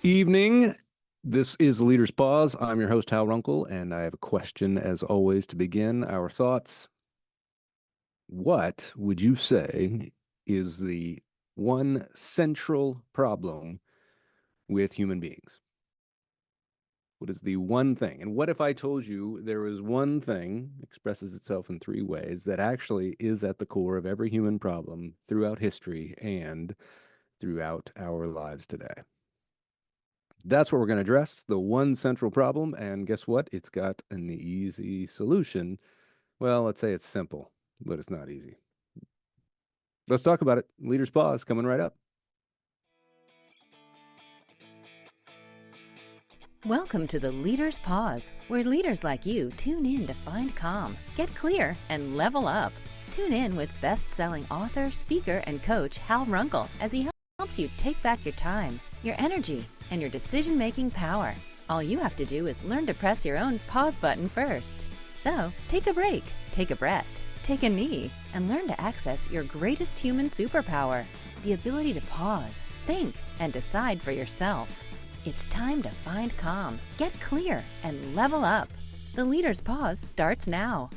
Evening. This is Leader's Pause. I'm your host, Hal Runkel, and I have a question, as always, to begin our thoughts. What would you say is the one central problem with human beings? What is the one thing? And what if I told you there was one thing, expresses itself in three ways, that actually is at the core of every human problem throughout history and throughout our lives today? That's what we're going to address, the one central problem. And guess what? It's got an easy solution. Well, let's say it's simple, but it's not easy. Let's talk about it. Leader's Pause coming right up. Welcome to the Leader's Pause, where leaders like you tune in to find calm, get clear, and level up. Tune in with best-selling author, speaker, and coach Hal Runkel as he helps you take back your time, your energy, and your decision-making power. All you have to do is learn to press your own pause button first. So, take a break, take a breath, take a knee, and learn to access your greatest human superpower, the ability to pause, think, and decide for yourself. It's time to find calm, get clear, and level up. The Leader's Pause starts now.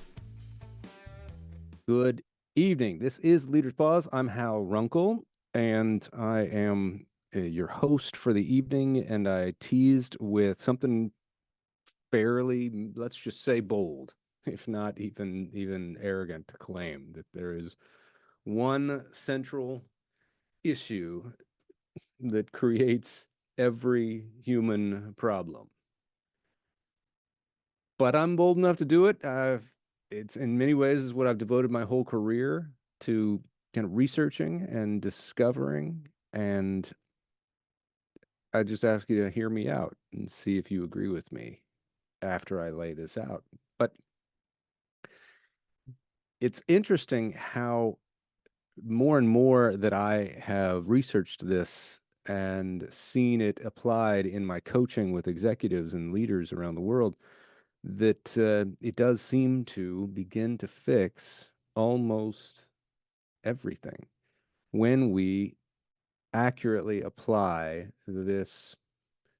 Good evening. This is Leader's Pause. I'm Hal Runkel, and I am your host for the evening, and I teased with something fairly, let's just say, bold, if not even arrogant, to claim that there is one central issue that creates every human problem. But I'm bold enough to do it. It's in many ways is what I've devoted my whole career to, kind of researching and discovering. And I just ask you to hear me out and see if you agree with me after I lay this out. But it's interesting how more and more that I have researched this and seen it applied in my coaching with executives and leaders around the world, that it does seem to begin to fix almost everything when we accurately apply this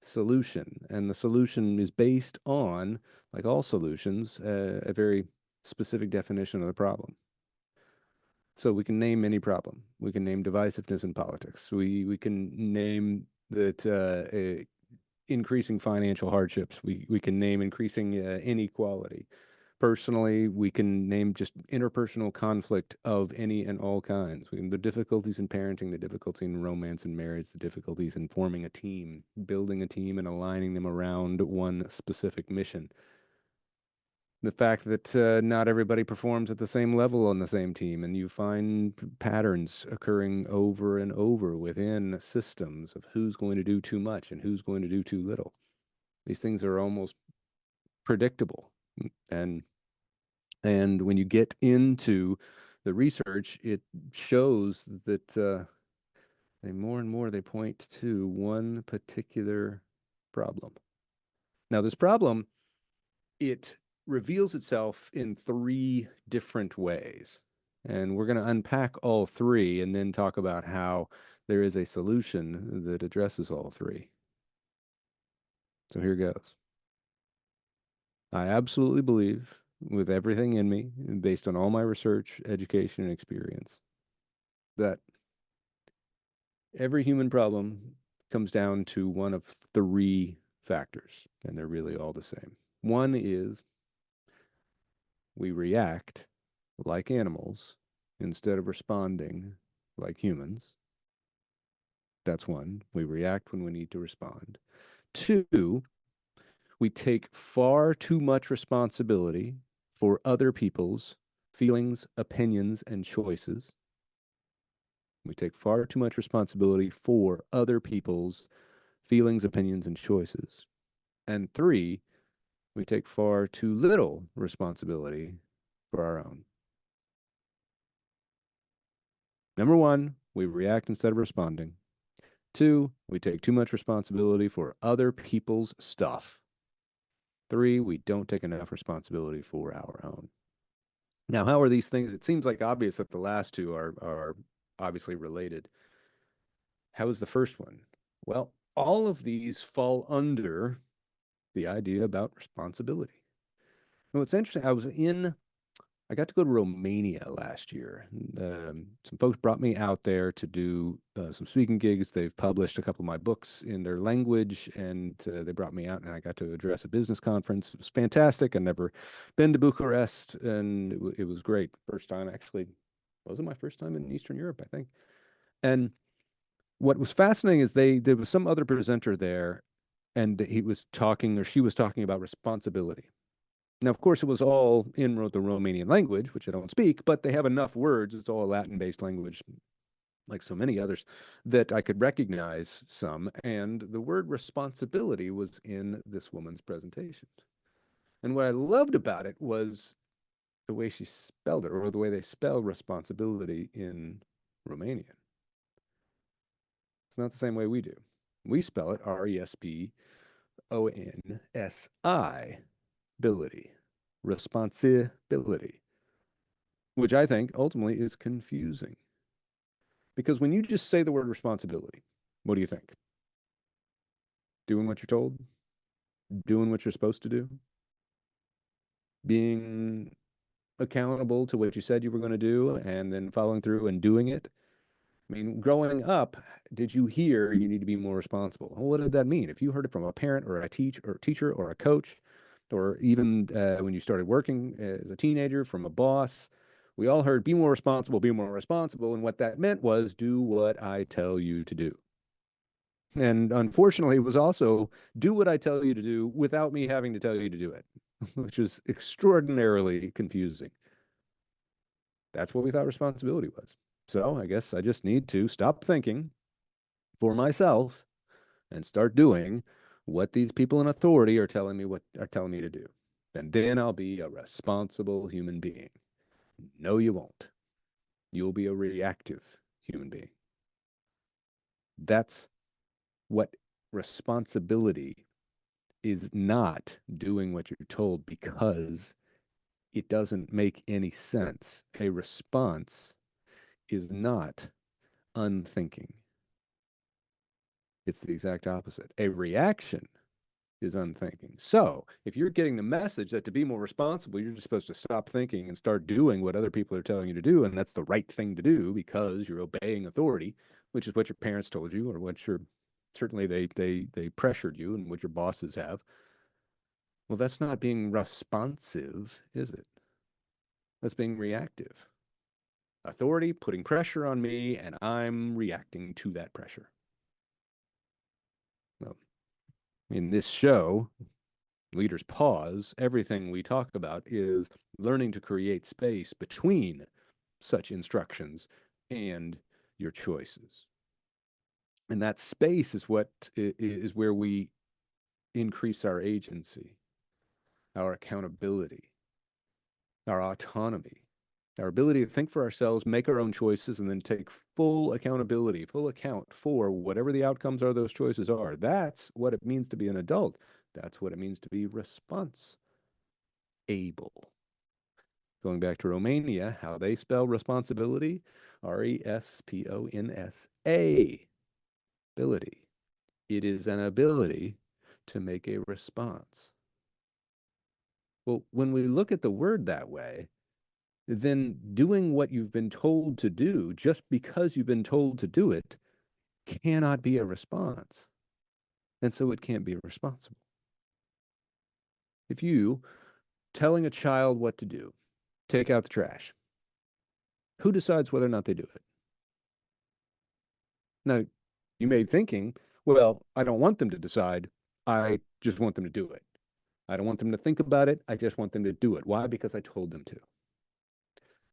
solution. And the solution is based on, like all solutions, a very specific definition of the problem. So we can name any problem. We can name divisiveness in politics. We can name that increasing financial hardships. We can name increasing inequality. Personally, we can name just interpersonal conflict of any and all kinds. The difficulties in parenting, the difficulty in romance and marriage, the difficulties in forming a team, building a team and aligning them around one specific mission. The fact that not everybody performs at the same level on the same team, and you find patterns occurring over and over within systems of who's going to do too much and who's going to do too little. These things are almost predictable. And when you get into the research, it shows that more and more they point to one particular problem. Now, this problem, it reveals itself in three different ways. And we're going to unpack all three and then talk about how there is a solution that addresses all three. So here goes. I absolutely believe, with everything in me, based on all my research, education, and experience, that every human problem comes down to one of three factors, and they're really all the same. One is we react like animals instead of responding like humans. That's one. We react when we need to respond. Two, we take far too much responsibility for other people's feelings, opinions, and choices. We take far too much responsibility for other people's feelings, opinions, and choices. And three, we take far too little responsibility for our own. Number one, we react instead of responding. Two, we take too much responsibility for other people's stuff. Three, we don't take enough responsibility for our own. Now, how are these things? It seems like obvious that the last two are obviously related. How is the first one? Well, all of these fall under the idea about responsibility. And what's interesting, I got to go to Romania last year. Some folks brought me out there to do some speaking gigs. They've published a couple of my books in their language, and they brought me out, and I got to address a business conference. It was fantastic. I'd never been to Bucharest, and it was great. First time, actually, was it my first time in Eastern Europe, I think. And what was fascinating is there was some other presenter there, and he was talking or she was talking about responsibility. Now, of course, it was all in the Romanian language, which I don't speak, but they have enough words. It's all a Latin-based language, like so many others, that I could recognize some. And the word responsibility was in this woman's presentation. And what I loved about it was the way she spelled it, or the way they spell responsibility in Romanian. It's not the same way we do. We spell it responsi, ability, responsibility, which I think ultimately is confusing. Because when you just say the word responsibility, what do you think? Doing what you're told, doing what you're supposed to do, being accountable to what you said you were going to do, and then following through and doing it. I mean, growing up, did you hear you need to be more responsible? Well, what did that mean? If you heard it from a parent or a teacher or a coach, or even when you started working as a teenager from a boss, we all heard be more responsible, be more responsible. And what that meant was do what I tell you to do. And unfortunately, it was also do what I tell you to do without me having to tell you to do it, which is extraordinarily confusing. That's what we thought responsibility was. So I guess I just need to stop thinking for myself and start doing what these people in authority are telling me to do. And then I'll be a responsible human being. No, you won't. You'll be a reactive human being. That's what responsibility is, not doing what you're told because it doesn't make any sense. A response is not unthinking. It's the exact opposite. A reaction is unthinking. So, if you're getting the message that to be more responsible, you're just supposed to stop thinking and start doing what other people are telling you to do, and that's the right thing to do because you're obeying authority, which is what your parents told you, or what your certainly they pressured you, and what your bosses have. Well, that's not being responsive, is it? That's being reactive. Authority putting pressure on me, and I'm reacting to that pressure. Well, in this show, Leaders Pause, everything we talk about is learning to create space between such instructions and your choices. And that space is where we increase our agency, our accountability, our autonomy, our ability to think for ourselves, make our own choices, and then take full accountability, full account for whatever the outcomes are those choices are. That's what it means to be an adult. That's what it means to be responsible. Going back to Romania, how they spell responsibility, responsa, ability. It is an ability to make a response. Well, when we look at the word that way, then doing what you've been told to do just because you've been told to do it cannot be a response. And so it can't be responsible. If you telling a child what to do, take out the trash, who decides whether or not they do it? Now, you may be thinking, well, I don't want them to decide. I just want them to do it. I don't want them to think about it. I just want them to do it. Why? Because I told them to.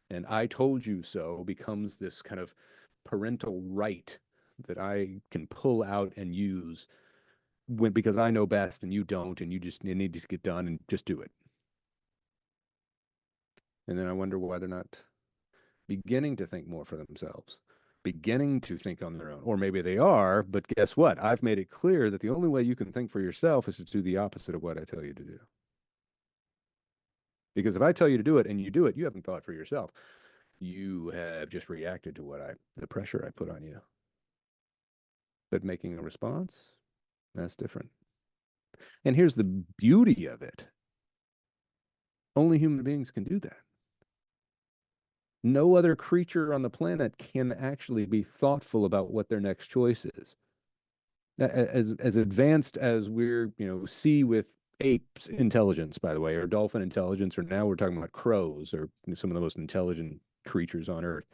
And I told you so becomes this kind of parental right that I can pull out and use because I know best and you don't, and you need to get done and just do it. And then I wonder why they're not beginning to think more for themselves, beginning to think on their own. Or maybe they are, but guess what? I've made it clear that the only way you can think for yourself is to do the opposite of what I tell you to do. Because if I tell you to do it and you do it, you haven't thought for yourself. You have just reacted to the pressure I put on you. But making a response, That's different. And here's the beauty of it. Only human beings can do that. No other creature on the planet can actually be thoughtful about what their next choice is. As advanced as we're, see with apes intelligence, by the way, or dolphin intelligence, or now we're talking about crows, or some of the most intelligent creatures on Earth,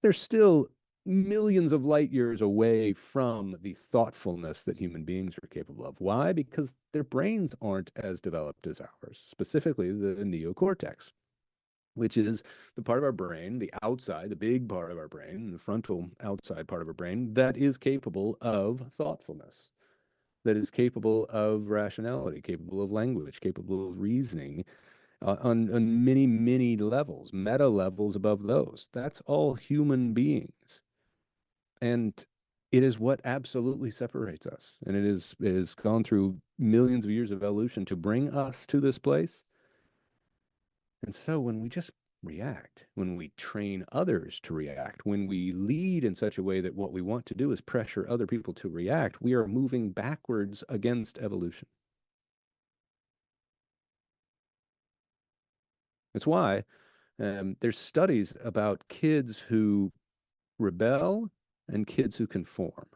they're still millions of light years away from the thoughtfulness that human beings are capable of. Why? Because their brains aren't as developed as ours, specifically the neocortex, which is the part of our brain, the outside, the big part of our brain, the frontal outside part of our brain, that is capable of thoughtfulness, that is capable of rationality, capable of language, capable of reasoning on many, many levels, meta levels above those. That's all human beings. And it is what absolutely separates us. And it has gone through millions of years of evolution to bring us to this place. And so when we just react, when we train others to react, when we lead in such a way that what we want to do is pressure other people to react, we are moving backwards against evolution. That's why there's studies about kids who rebel and kids who conform.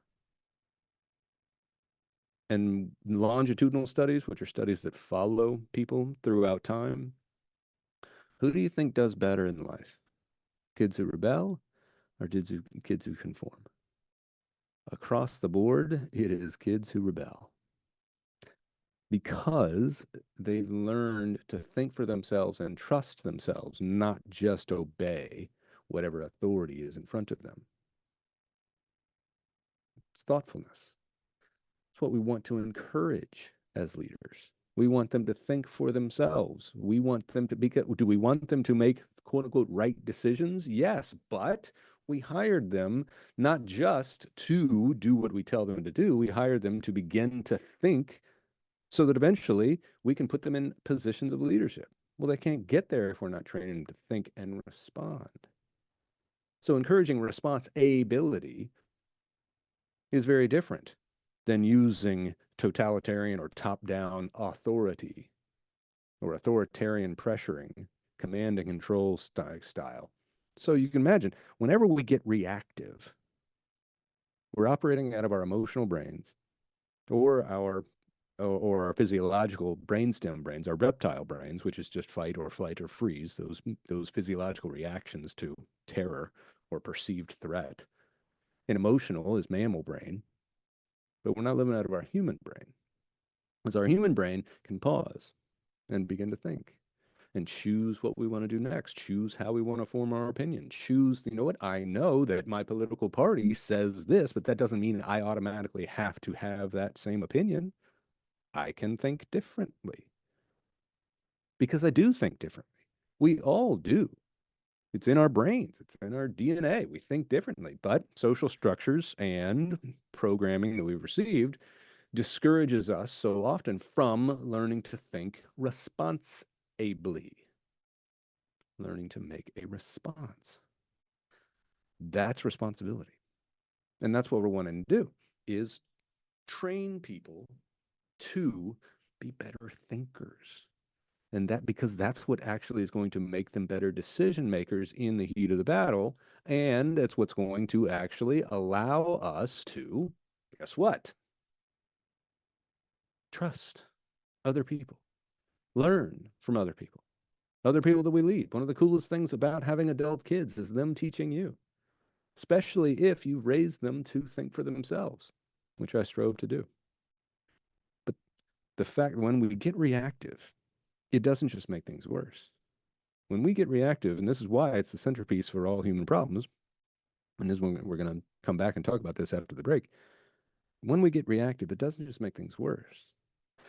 And longitudinal studies, which are studies that follow people throughout time, who do you think does better in life? Kids who rebel or kids who conform? Across the board, it is kids who rebel because they've learned to think for themselves and trust themselves, not just obey whatever authority is in front of them. It's thoughtfulness. It's what we want to encourage as leaders. We want them to think for themselves. We want them to do we want them to make quote unquote right decisions? Yes, but we hired them not just to do what we tell them to do. We hired them to begin to think so that eventually we can put them in positions of leadership. Well, they can't get there if we're not training them to think and respond. So encouraging response ability is very different than using totalitarian or top-down authority or authoritarian pressuring, command and control style. So you can imagine, whenever we get reactive, we're operating out of our emotional brains or our physiological brainstem brains, our reptile brains, which is just fight or flight or freeze, those physiological reactions to terror or perceived threat. And emotional is mammal brain, but we're not living out of our human brain. Because our human brain can pause and begin to think and choose what we want to do next, choose how we want to form our opinion, choose, you know what, I know that my political party says this, but that doesn't mean I automatically have to have that same opinion. I can think differently because I do think differently. We all do. It's in our brains, it's in our DNA. We think differently, but social structures and programming that we've received discourages us so often from learning to think responsibly, learning to make a response. That's responsibility. And that's what we're wanting to do is train people to be better thinkers. And that because that's what actually is going to make them better decision makers in the heat of the battle. And it's what's going to actually allow us to, guess what? Trust other people, learn from other people that we lead. One of the coolest things about having adult kids is them teaching you, especially if you've raised them to think for themselves, which I strove to do. But the fact when we get reactive, it doesn't just make things worse. When we get reactive, and this is why it's the centerpiece for all human problems, and this is when we're going to come back and talk about this after the break. When we get reactive, it doesn't just make things worse.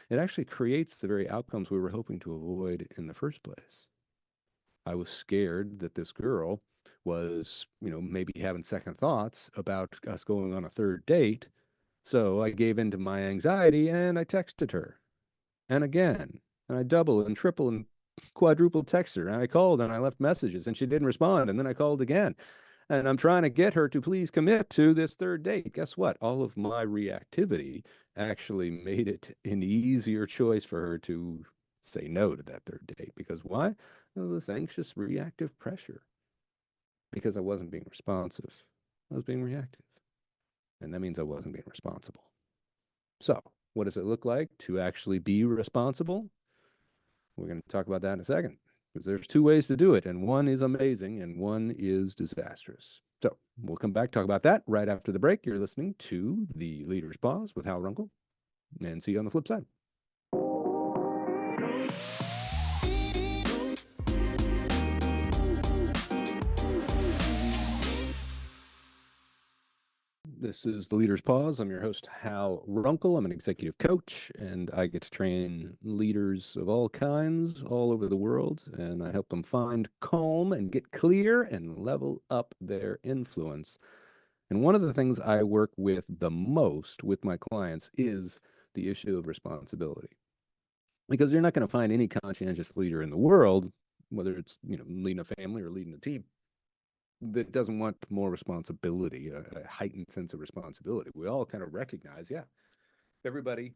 It actually creates the very outcomes we were hoping to avoid in the first place. I was scared that this girl was, maybe having second thoughts about us going on a third date. So I gave in to my anxiety and I texted her. And again, and I double and triple and quadruple text her. And I called and I left messages and she didn't respond. And then I called again. And I'm trying to get her to please commit to this third date. Guess what? All of my reactivity actually made it an easier choice for her to say no to that third date. Because why? Well, this anxious reactive pressure. Because I wasn't being responsive. I was being reactive. And that means I wasn't being responsible. So, what does it look like to actually be responsible? We're going to talk about that in a second because there's two ways to do it, and one is amazing and one is disastrous. So, we'll come back, talk about that right after the break. You're listening to The Leader's Pause with Hal Runkel, and see you on the flip side. This is The Leader's Pause. I'm your host, Hal Runkel. I'm an executive coach, and I get to train leaders of all kinds all over the world, and I help them find calm and get clear and level up their influence. And one of the things I work with the most with my clients is the issue of responsibility. Because you're not going to find any conscientious leader in the world, whether it's, leading a family or leading a team, that doesn't want more responsibility, a heightened sense of responsibility. We all kind of recognize, yeah, if everybody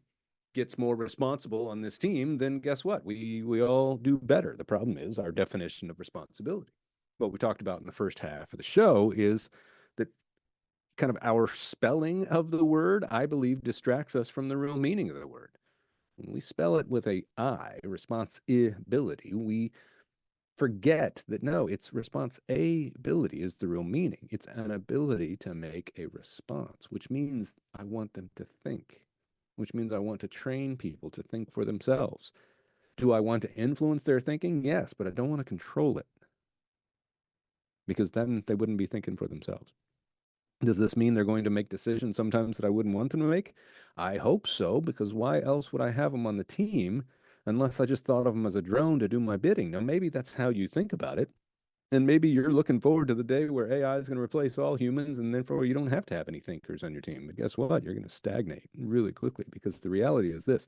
gets more responsible on this team, then guess what? We all do better. The problem is our definition of responsibility. What we talked about in the first half of the show is that kind of our spelling of the word, I believe, distracts us from the real meaning of the word. When we spell it with a I, responsibility, we forget that no, it's responsibility is the real meaning. It's an ability to make a response, which means I want them to think, which means I want to train people to think for themselves. Do I want to influence their thinking? Yes, but I don't want to control it because then they wouldn't be thinking for themselves. Does this mean they're going to make decisions sometimes that I wouldn't want them to make? I hope so, because why else would I have them on the team unless I just thought of them as a drone to do my bidding? Now, maybe that's how you think about it. And maybe you're looking forward to the day where AI is going to replace all humans, and therefore you don't have to have any thinkers on your team. But guess what? You're going to stagnate really quickly because the reality is this.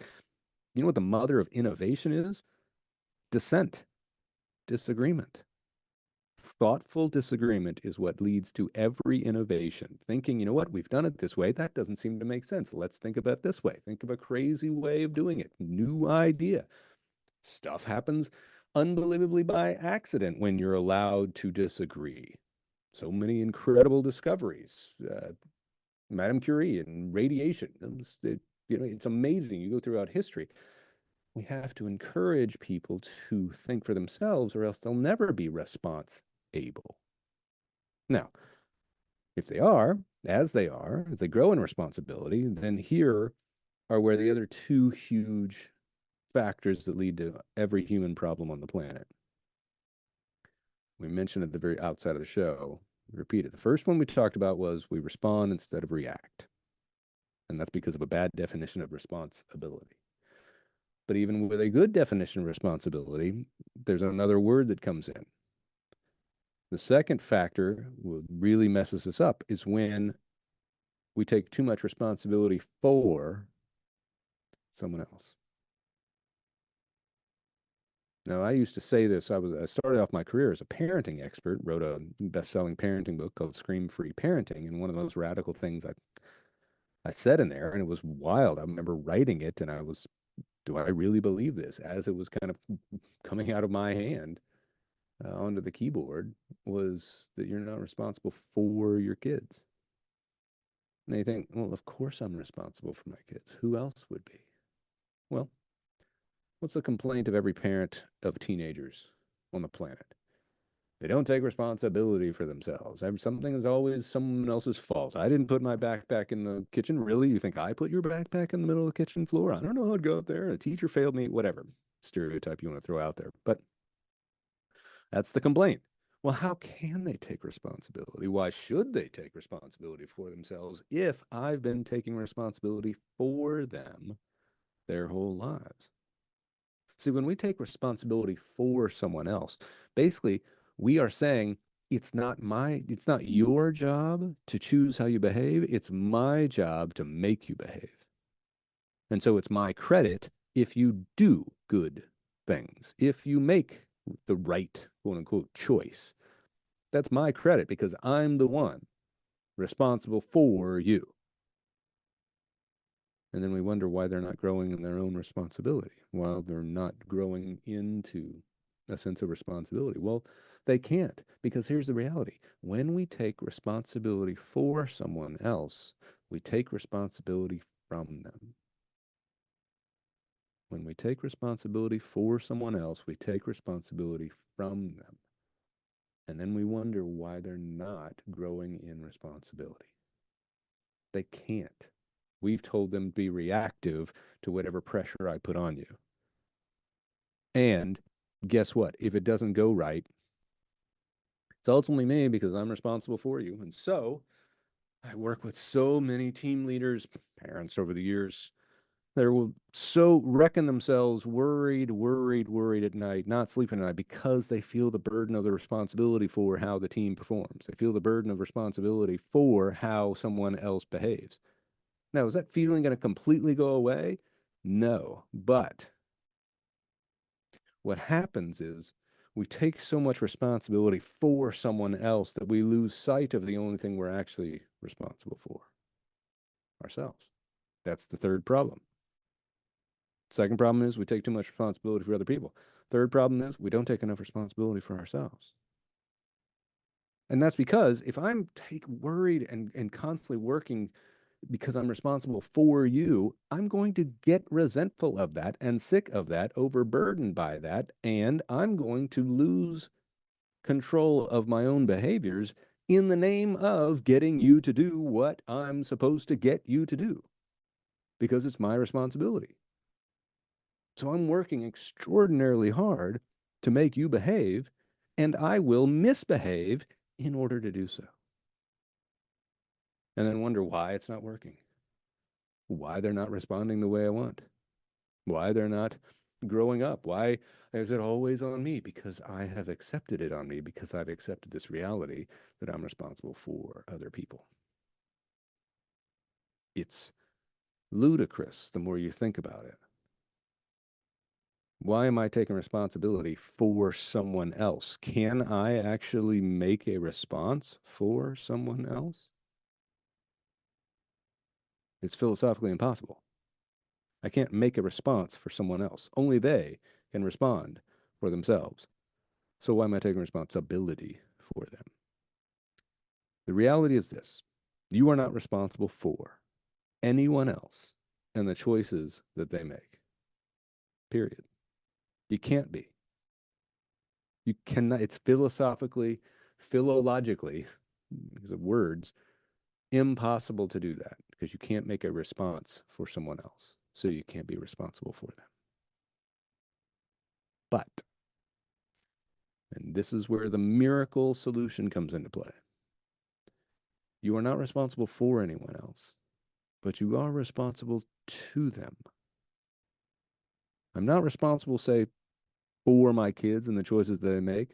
You know what the mother of innovation is? Dissent, disagreement. Thoughtful disagreement is what leads to every innovation. Thinking, you know what, we've done it this way. That doesn't seem to make sense. Let's think about it this way. Think of a crazy way of doing it. New idea. Stuff happens unbelievably by accident when you're allowed to disagree. So many incredible discoveries. Madame Curie and radiation. It's amazing. You go throughout history. We have to encourage people to think for themselves, or else they'll never be response able. Now, if they are, as they grow in responsibility, then here are where the other two huge factors that lead to every human problem on the planet. We mentioned at the very outside of the show, repeat it. The first one we talked about was we respond instead of react. And that's because of a bad definition of responsibility. But even with a good definition of responsibility, there's another word that comes in. The second factor what really messes us up is when we take too much responsibility for someone else. Now, I used to say this. I started off my career as a parenting expert, wrote a best-selling parenting book called Scream Free Parenting, and one of those radical things I said in there, and it was wild. I remember writing it, and do I really believe this? As it was kind of coming out of my hand onto the keyboard, was that you're not responsible for your kids. And you think, well, of course I'm responsible for my kids. Who else would be? Well, what's the complaint of every parent of teenagers on the planet? They don't take responsibility for themselves. Something is always someone else's fault. I didn't put my backpack in the kitchen. Really? You think I put your backpack in the middle of the kitchen floor? I don't know how it got there. A teacher failed me, whatever stereotype you want to throw out there. But that's the complaint. Well, how can they take responsibility? Why should they take responsibility for themselves if I've been taking responsibility for them their whole lives? See, when we take responsibility for someone else, basically we are saying it's not your job to choose how you behave. It's my job to make you behave. And so it's my credit if you do good things, if you make the right quote unquote choice. That's my credit because I'm the one responsible for you. And then we wonder why they're not growing in their own responsibility, while they're not growing into a sense of responsibility. Well, they can't, because here's the reality. When we take responsibility for someone else, we take responsibility from them. When we take responsibility for someone else, we take responsibility from them. And then we wonder why they're not growing in responsibility. They can't. We've told them to be reactive to whatever pressure I put on you. And guess what? If it doesn't go right, it's ultimately me because I'm responsible for you. And so I work with so many team leaders, parents over the years. They will so reckon themselves worried at night, not sleeping at night because they feel the burden of the responsibility for how the team performs. They feel the burden of responsibility for how someone else behaves. Now, is that feeling going to completely go away? No. But what happens is we take so much responsibility for someone else that we lose sight of the only thing we're actually responsible for ourselves. That's the third problem. Second problem is we take too much responsibility for other people. Third problem is we don't take enough responsibility for ourselves. And that's because if I'm worried and constantly working because I'm responsible for you, I'm going to get resentful of that and sick of that, overburdened by that, and I'm going to lose control of my own behaviors in the name of getting you to do what I'm supposed to get you to do because it's my responsibility. So I'm working extraordinarily hard to make you behave, and I will misbehave in order to do so. And then wonder why it's not working, why they're not responding the way I want, why they're not growing up. Why is it always on me? Because I have accepted it on me, because I've accepted this reality that I'm responsible for other people. It's ludicrous the more you think about it. Why am I taking responsibility for someone else? Can I actually make a response for someone else? It's philosophically impossible. I can't make a response for someone else. Only they can respond for themselves. So why am I taking responsibility for them? The reality is this: you are not responsible for anyone else and the choices that they make. Period. You can't be. You cannot, it's philosophically, philologically, because of words, impossible to do that because you can't make a response for someone else. So you can't be responsible for them. But, and this is where the miracle solution comes into play, you are not responsible for anyone else, but you are responsible to them. I'm not responsible, say, for my kids and the choices that they make.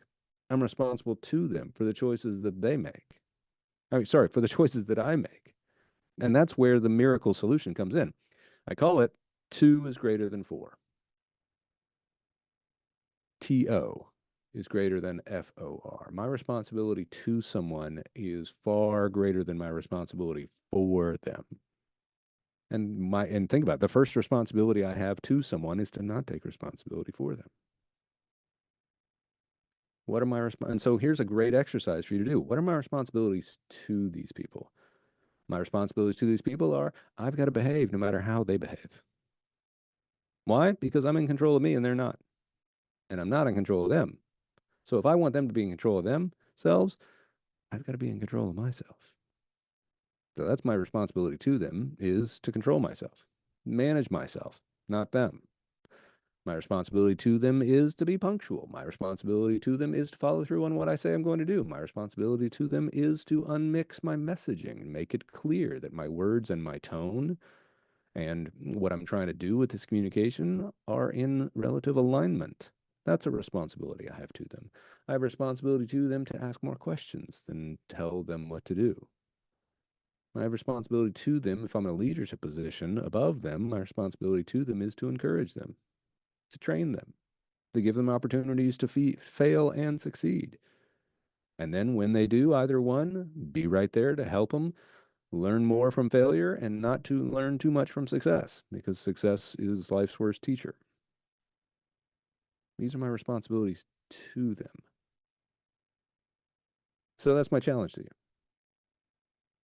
I'm responsible to them for the choices that they make. I mean, sorry, for the choices that I make. And that's where the miracle solution comes in. I call it 2 is greater than 4. TO is greater than FOR. My responsibility to someone is far greater than my responsibility for them. And think about it, the first responsibility I have to someone is to not take responsibility for them. What are my and so here's a great exercise for you to do. What are my responsibilities to these people? My responsibilities to these people are I've got to behave no matter how they behave. Why? Because I'm in control of me and they're not. And I'm not in control of them. So if I want them to be in control of themselves, I've got to be in control of myself. So that's my responsibility to them, is to control myself, manage myself, not them. My responsibility to them is to be punctual. My responsibility to them is to follow through on what I say I'm going to do. My responsibility to them is to unmix my messaging and make it clear that my words and my tone and what I'm trying to do with this communication are in relative alignment. That's a responsibility I have to them. I have a responsibility to them to ask more questions than tell them what to do. I have responsibility to them if I'm in a leadership position above them. My responsibility to them is to encourage them, to train them, to give them opportunities to fail and succeed. And then when they do either one, be right there to help them learn more from failure and not to learn too much from success, because success is life's worst teacher. These are my responsibilities to them. So that's my challenge to you.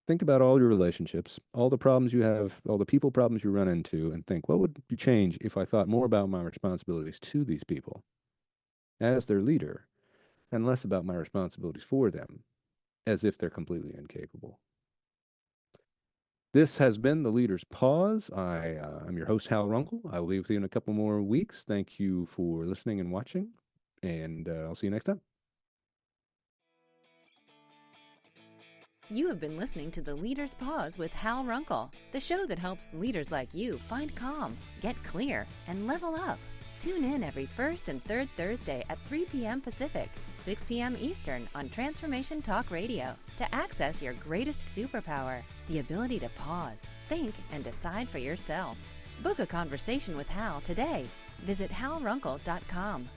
Think about all your relationships, all the problems you have, all the people problems you run into, and think, what would change if I thought more about my responsibilities to these people as their leader and less about my responsibilities for them as if they're completely incapable? This has been The Leader's Pause. I'm your host, Hal Runkel. I will be with you in a couple more weeks. Thank you for listening and watching, and I'll see you next time. You have been listening to The Leader's Pause with Hal Runkel, the show that helps leaders like you find calm, get clear, and level up. Tune in every first and third Thursday at 3 p.m. Pacific, 6 p.m. Eastern on Transformation Talk Radio to access your greatest superpower, the ability to pause, think, and decide for yourself. Book a conversation with Hal today. Visit halrunkel.com.